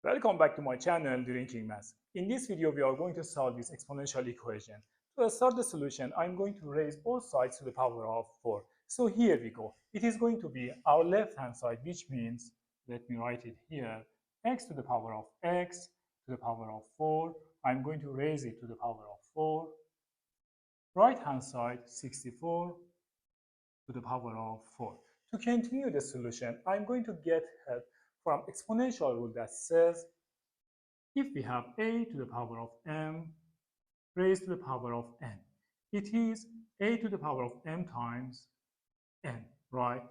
Welcome back to my channel, Drinking Math. In this video, we are going to solve this exponential equation. To start the solution, I'm going to raise both sides to the power of 4. So here we go. It is going to be our left-hand side, which means, let me write it here, x to the power of x to the power of 4. I'm going to raise it to the power of 4. Right-hand side, 64 to the power of 4. To continue the solution, I'm going to get help from exponential rule that says if we have a to the power of m raised to the power of n, it is a to the power of m times n, right?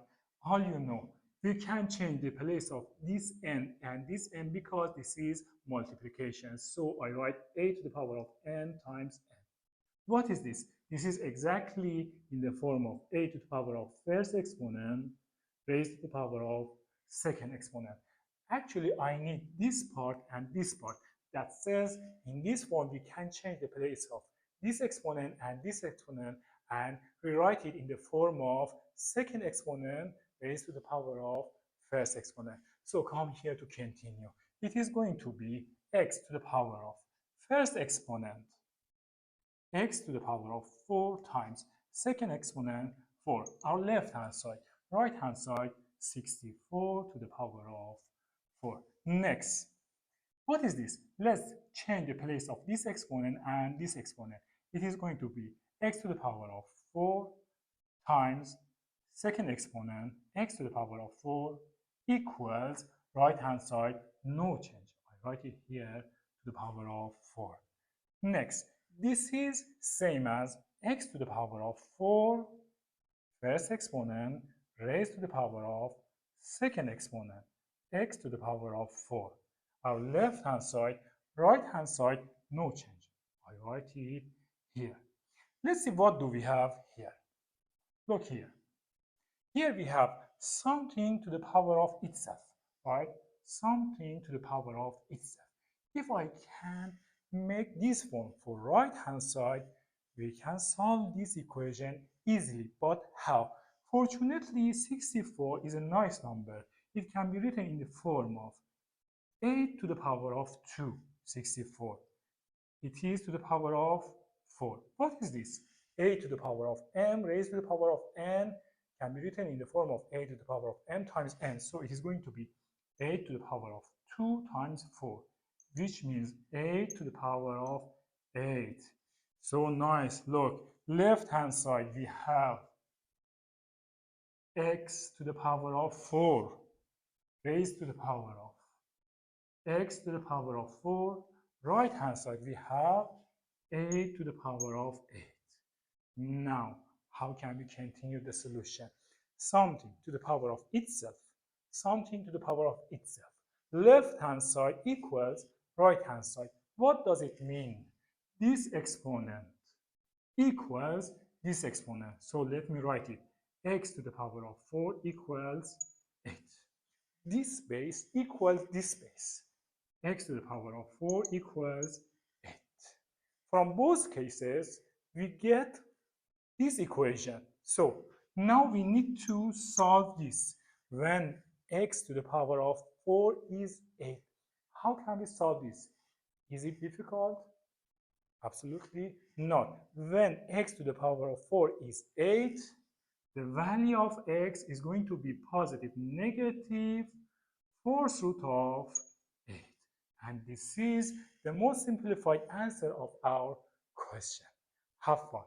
All you know, we can change the place of this n and this n because this is multiplication. So I write a to the power of n times n. What is this? This is exactly in the form of a to the power of first exponent raised to the power of second exponent. Actually, I need this part and this part. That says in this form we can change the place of this exponent and rewrite it in the form of second exponent raised to the power of first exponent. So come here to continue. It is going to be x to the power of first exponent x to the power of 4 times second exponent 4. Our left hand side, right hand side 64 to the power of 4. Next, what is this? Let's change the place of this exponent and this exponent. It is going to be x to the power of 4 times second exponent x to the power of 4 equals right hand side, no change. I write it here to the power of 4. Next, this is same as x to the power of 4 first exponent raised to the power of second exponent x to the power of 4. Our left hand side, right hand side, no change. I write it here. Let's see what do we have here. Look here. Here we have something to the power of itself, right? Something to the power of itself. If I can make this form for right hand side, we can solve this equation easily. But how? Fortunately, 64 is a nice number. It can be written in the form of 8 to the power of 2, 64. It is to the power of 4. What is this? A to the power of m raised to the power of n can be written in the form of a to the power of m times n. So it is going to be 8 to the power of 2 times 4, which means 8 to the power of 8. So nice. Look, left hand side we have x to the power of 4 raised to the power of x to the power of 4. Right hand side we have 8 to the power of 8. Now, how can we continue the solution? Something to the power of itself, something to the power of itself. Left hand side equals right hand side. What does it mean? This exponent equals this exponent. So let me write it. X to the power of 4 equals 8. This base equals this base. X to the power of 4 equals 8. From both cases, we get this equation. So now we need to solve this when x to the power of 4 is 8. How can we solve this? Is it difficult? Absolutely not. When x to the power of 4 is 8, the value of x is going to be positive, negative 4th root of 8. And this is the most simplified answer of our question. Have fun.